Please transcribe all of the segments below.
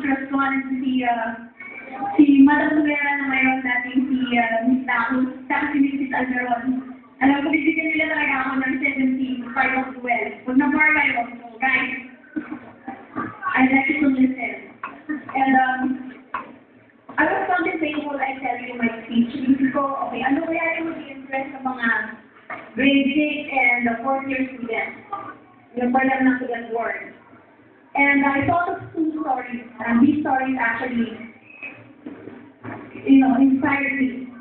teachers ko si Madam Rivera na ngayon natin si Miss Taco, tapos si Mrs. Alberon. Alam ko, bibigyan nila talaga ako ng 17, part of 12. Huwag na more kayo, so guys, I'd like you to listen. And I was contemplating I tell you my speech. Isip ko, okay, ano kaya yung mag-interest sa mga grade 6 and the 4th year students? Yung parang ng student board. And I thought of 2 stories, and these stories actually, inspired me.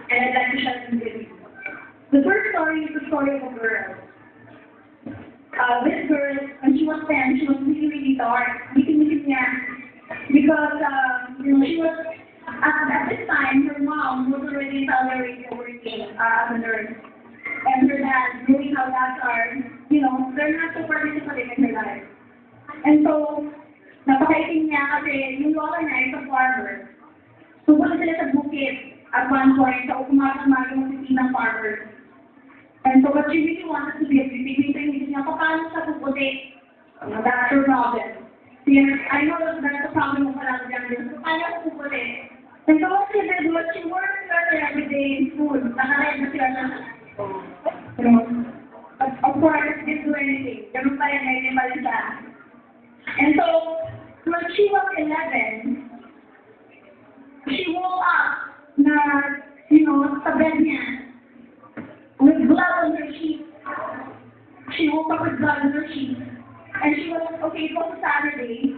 And I'd like to share them with you. The first story is the story of a girl. This girl, when she was 10, she was really, really dark. Mitin-mitin niya. Because, she was, at this time, her mom was already salaried working as a nurse. And her dad, knowing how dads are, they're not so participative in her life. And so, napakaiting niya kasi yung lola niya is a farmer. So, wala sila sa bukid at one point, so umaga-umaga magsisin ng farmers. And so, what she really wanted to be a beauty queen, niya, paano siya puputi? That's her problem. I know that's a problem of a lot of young girls. So, paano siya puputi? And so, what she did was she worked every day in school. Nakaread na sila siya. But of course, she didn't do anything. Ganun pa yan, may pa rin siya. And so, when she was 11, she woke up na, sa bed niya, with blood on her sheet. She woke up with blood on her sheet. And she was, okay, it was a Saturday.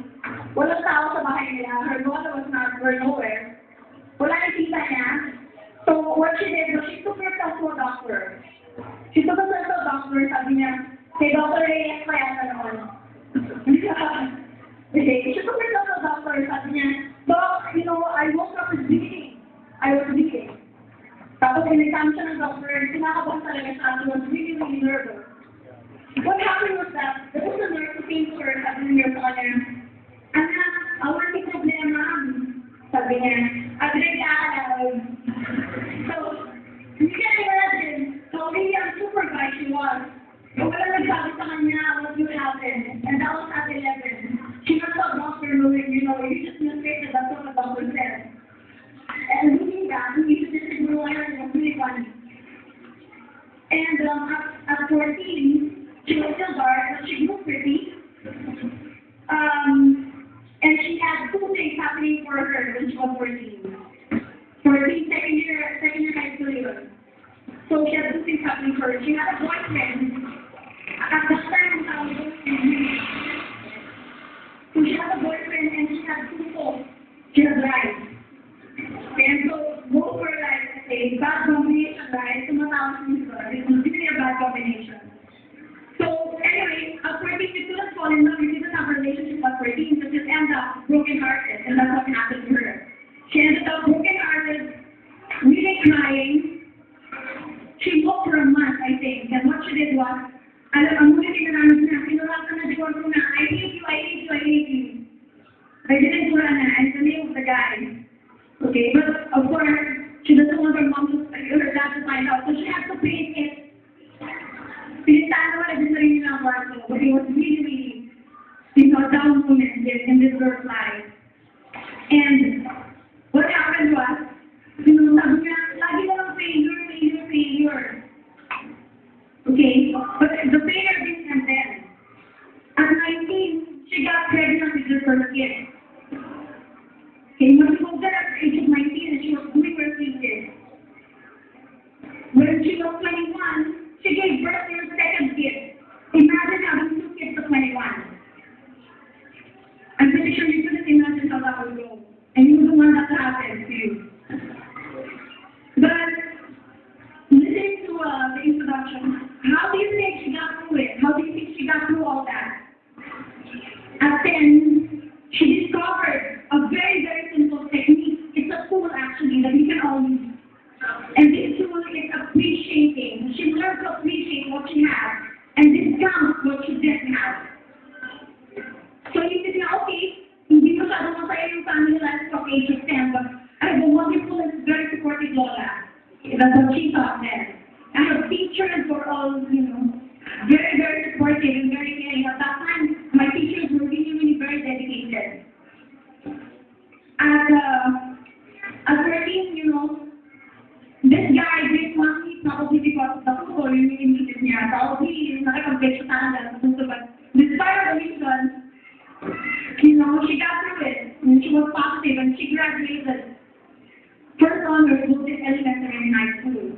Walang tao sa bahay nila. Her daughter was nowhere. Wala nakita niya. So, what she did was she took herself to a doctor. She took herself to a doctor, sabi niya, kay Dr. Reyes pa yata naman. She took herself to a doctor, sabi niya, Doc, I woke up with bleeding. I was bleeding. Tapos in-exam siya ng doctor, kinakabahan talaga siya. She was really, really nervous. What happened was that, there was a nurse who came to her, sabi niya sa kanya, Anak, wala may problema. Sabi niya, so, you can imagine how really a super guy she was. So, wala nagsabi sa kanya what will happen. And that was at 11. She went to a doctor knowing, you just mistake that that's what the doctor said. And doing that, we used to just ignore her, it was really funny. And at 14, she was still dark, but she grew pretty. And she had 2 things happening for her when she was 14. 14, second year high school year. So she had 2 things happening for her. She had a boyfriend. At that time, so she had a boyfriend and she had 2 folks. She had lies. And so both were like a bad combination, right? So it was really a bad combination. So anyway, at 14, she couldn't fall in love. We didn't have a relationship at 14, so she ended up broken-hearted, and that's what happened to her. She ended up broken-hearted, really crying. She walked for a month, I think, and what she did was, ang muli namin na, pinulak na di ko na, I hate you. I didn't put on and the name of the guy. Okay, but of course, she doesn't want her dad to find out, so she has to paint it. Pinitaan naman na din niya ang kwarto, but it was really, down moment in this girl's life. And what happened was, sabi niya, lagi na lang failure. Okay, but the failure didn't end then. At 19, she got pregnant with her first kid. Okay, when she was there at the age of 19 and she was doing her thesis. When she was 21, she gave birth to her second kid. Imagine having 2 kids at 21. I'm pretty sure you couldn't imagine how that would go. And you wouldn't want that to happen to you. But listening to the introduction, how do you think she got through it? How do you think she got through all that? At 10, she discovered a very, very simple technique. It's a tool, actually, that you can all use. And this tool is appreciating. She learned to appreciate what she has and discount what she didn't have. So you can say, okay, hindi masyadong masaya yung family life of age of 10, but I have a wonderful and very supportive Lola. That's what she thought then. I have teachers who are all, very, very supportive and very caring. At that time, my teachers were really, really very dedicated. at 13, this guy did want me probably because of the football yung iniisip niya. Probably nakipag-bet siya sa akin sa puso. But despite the reason, she got through it. And she was positive and she graduated first honors both in elementary and high school.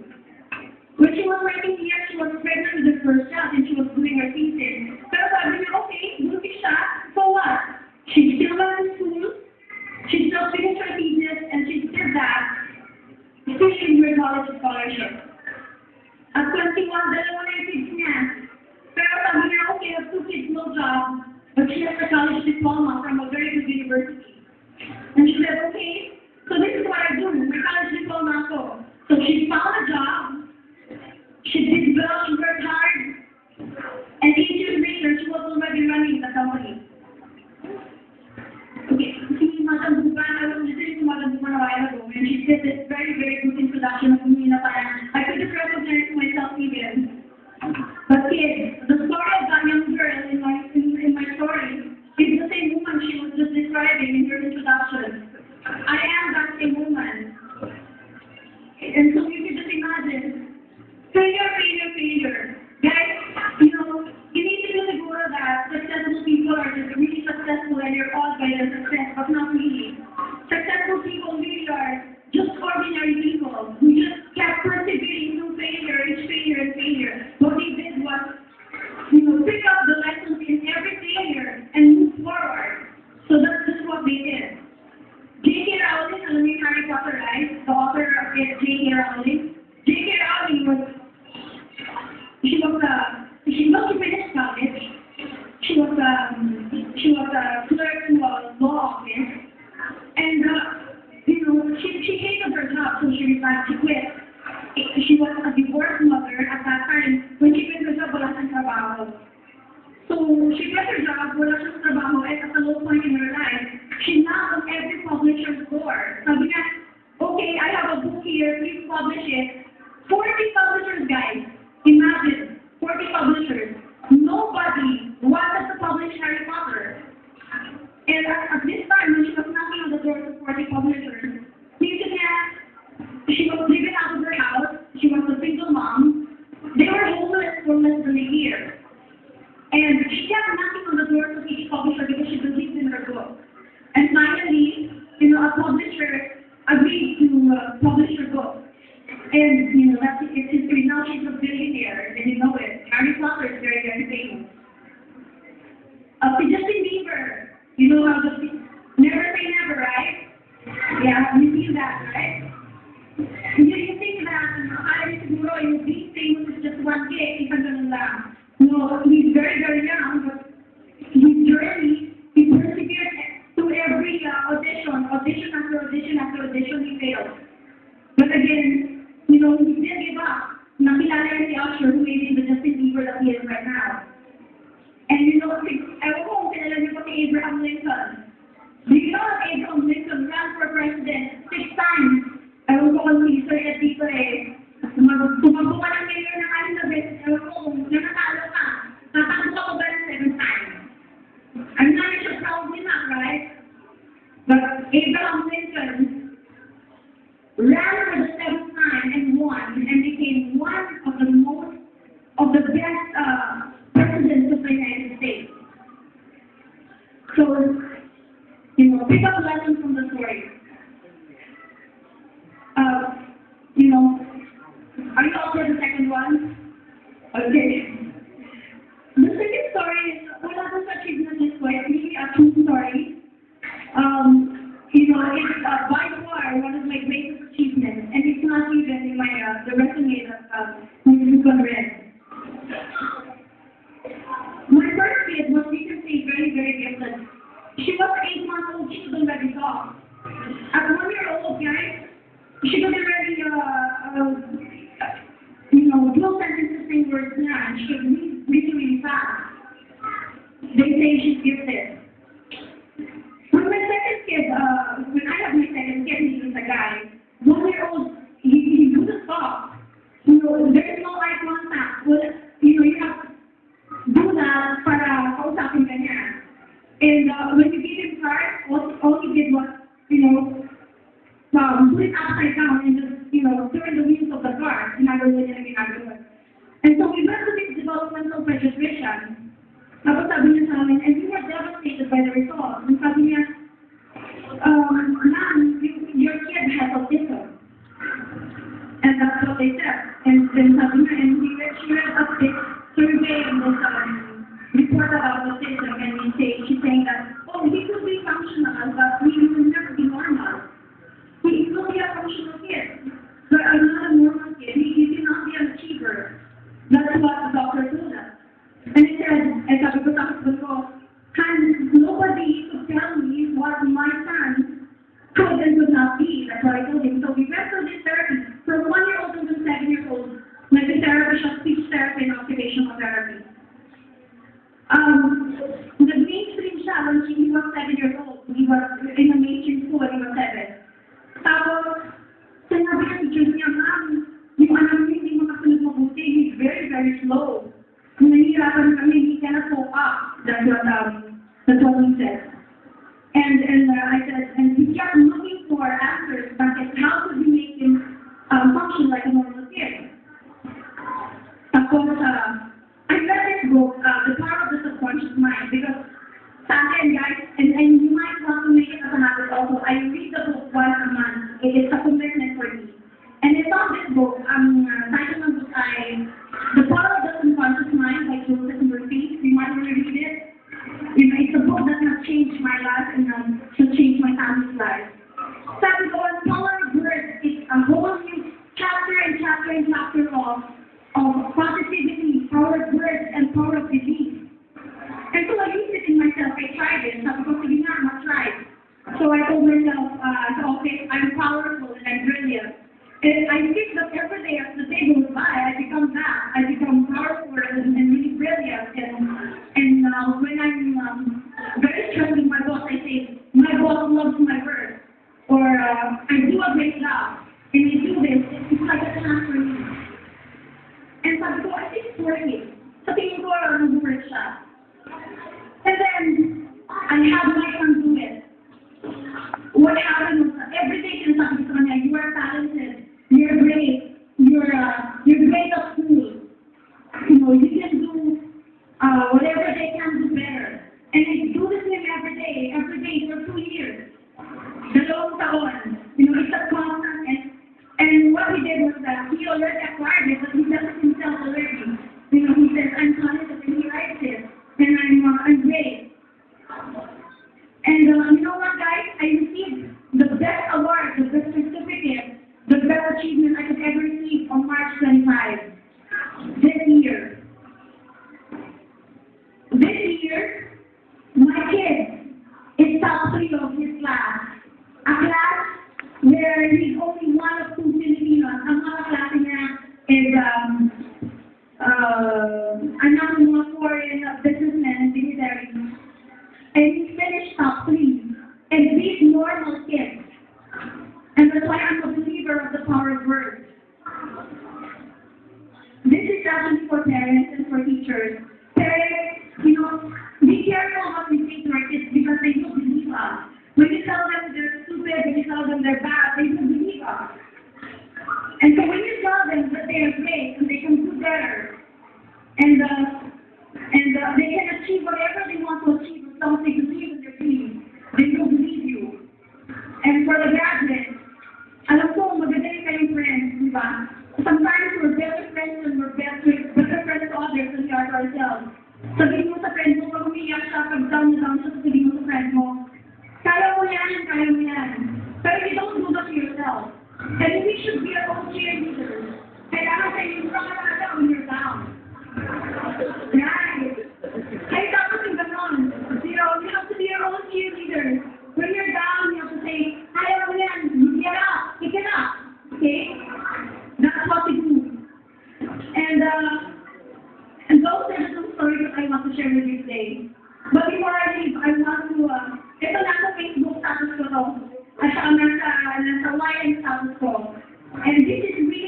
When she was writing here, she was pregnant with her first child and she was doing her thesis. Pero sabi niya, okay, buntis siya, so what? She still went to school, she still finished her thesis, and she did that, finishing her college scholarship. At 21, dalawa na yung kids niya. Pero sabi niya, okay, I have 2 kids, no job, but she has a college diploma from a very good university. And she said, okay, so this is what I do, my college diploma ako. So she found a job, she did well, she worked hard, and 8 years later, she was already running the company. Okay, si Madam Buban, I was listening to Madam Buban a while ago, and she did this very, very good introduction of me na parang, I couldn't recognize myself even. But kids, the story of that young girl in my story is the same woman she was just describing in her introduction. I am that same woman. And so you can just imagine, failure. Guys, you need to know siguro that successful people are just really successful and you're awed by their success, but not really. Successful people really are just ordinary people who just kept persevering through failure and failure. What they did was, pick up the lessons in every failure and move forward. So that's just what they did. J.K. Rowling, alam niyo Harry Potter, right? The author of it, J.K. Rowling. J.K. Rowling was, she finished college. She was a clerk to a law office, and she hated her job, so she resigned. She quit. She was a divorced mother at that time. When she quit her job, wala siyang trabaho. So she quit her job, wala siyang trabaho, and at a low point in her life, she knocked on every publisher's door. Sabi niya, okay, I have a book here, please publish it. 40 publishers, guys. Imagine, 40 publishers. Nobody wanted to publish Harry Potter. And at this time, when she was knocking on the door to 40 publishers, she was living out of her house. She was a single mom. They were homeless for less than a year. And she kept knocking on the door to each publisher because she believed in her book. And finally, a publisher agreed to publish her book. And, it's history. Now she's a billionaire, and you know it. Harry Potter is very, very famous. Justin Bieber, you know how never say never, right? Yeah, you see that, right? You think that, I siguro yung being famous is just one day, isang ganun lang. No, he's very, very young, but his journey, he persevered through every audition after audition, he failed. But again, he didn't give up. Nakilala niya si Usher, who made him the Justin Bieber that he is right now. And ewan ko kung kilala niyo po si Abraham Lincoln. Do you know that Abraham Lincoln ran for president 6 times? Ewan ko kung history at dito tumakbo ka ng mayor ng Elizabeth, ewan ko kung nanatalo ka. Tatakbo ka ba ng 7 times? I'm not sure probably not, right? But Abraham Lincoln ran for the 7th time and won and became one of the best presidents of the United States. So, pick up a lesson from the story. Are you all for the second one? Okay. The second story is, wala ko sa achievement this way, it's really a true story. It's by far one of my greatest achievements, and it's not even in my the resume that you've read. My first kid was, you can say, very, very gifted. She was 8 months old, she could already talk. At 1 year old, guys, she could already, dual sentences saying words na, and she could read really, really fast. They say she's gifted. When my second kid, when I have my second kid, he was a guy, 1 year old, he couldn't talk. There's no eye contact. Well, you have to do that para kausapin ka niya. And when you gave him cards, all he did was, it upside down and just, turn the wheels of the car. Ginagawa niya na ginagawa. And so we went to this developmental registration. Tapos sabi niya sa amin, and we were devastated by the result. And sabi niya, ma'am, your kid has autism. And that's what they said. And then sabi niya, and she read up this survey and this report about autism, and she's saying that, oh, he could be functional, but he will never be normal. He will be a functional kid, but I'm not a normal kid. He cannot be an achiever. That's what the doctor told us. And he said, and sabi ko sa husband ko, nobody could tell me what my son could and could not be. That's what I told him. So we went through this therapy. From 1-year-old until 7-year-old, like the therapy, speech therapy and occupational therapy. The mainstream siya, when he was 7 years old, he was in a mainstream school when he was 7. Tapos, sinabi ng teacher niya, ma'am, yung anak niya hindi makasunod mabuti, he's very, very slow. Nahihirapan kami, he cannot cope up. That's what he said. And I said, and we kept looking for answers, but how could we make him function like a normal kid? Tapos, I read this book, The Power of the Subconscious Mind, because sa akin, guys, and you might want to make it as a habit also, I read the book once a month. It is a commitment for me. And it's on this book, title ng book ay The Power of the Subconscious Mind by Joseph Murphy. You might want to read it. It's a book that has changed my life and has changed my family's life. Sabi ko, Power of Words is a whole new chapter of positivity, power of words, and power of belief. And so I used it in myself. I tried it. Sabi ko, sige nga, I'll try. So I told myself, okay, I'm powerful and I'm brilliant. And I think that every day as the day goes by, I become that. I become powerful and really brilliant. And when I'm very stressed with my boss, I say, my boss loves my work. Or I do a great job. And I do this. It's like a chance for me. And sabi ko, I think it's working. Sa tingin ko, nag-work siya. And then, I had my son do it. What happened was, every day, sinasabi ko sa kanya, you are talented, you're great, you're great at school. You can do whatever they can do better. And I do this to him every day for 2 years. Dalawang taon. It's a constant. And what he did was that he already acquired it, but he does it himself already. He says, I'm talented, and he likes it. And I'm great. And you know what, guys? I received the best award, the best certificate, the best achievement I could ever receive on March 25 this year. This year, my kid is top 3 of his class. A class where he's only one of 2 Filipinos. Ang mga klase niya is another mga foreign businessmen and dignitaries. And he finished top 3 and beat normal kids. And that's why I'm a believer of the power of words. This is actually for parents and for teachers. Parents, be careful what we say to our kids because they don't believe us. When you tell them they're stupid, when you tell them they're bad, they don't believe us. And so when you tell them that they are great and they can do better, and they can achieve whatever they want to achieve as long as they believe in their dreams, they will believe you. And for the graduates, alam ko, magagaling kayong friends, di ba? Sometimes we're better friends and we're better friends to others than we are to ourselves. Sabihin mo sa friend mo, pag umiyak siya, pag down siya, sabihin mo sa friend mo, kaya mo yan. But you don't do that to yourself. And we should be our own cheerleaders. Kailangan sa inyo, when you're down. Right. Ay, dapat yung ganon. You have to be your own cheerleader. When you're down, you have to say, kaya mo yan, get up, pick it up. Okay? That's what we do. And those are the stories that I want to share with you today. But before I leave, I want to, ito na sa Facebook status ko to. At saka nasa YN status ko. And this is really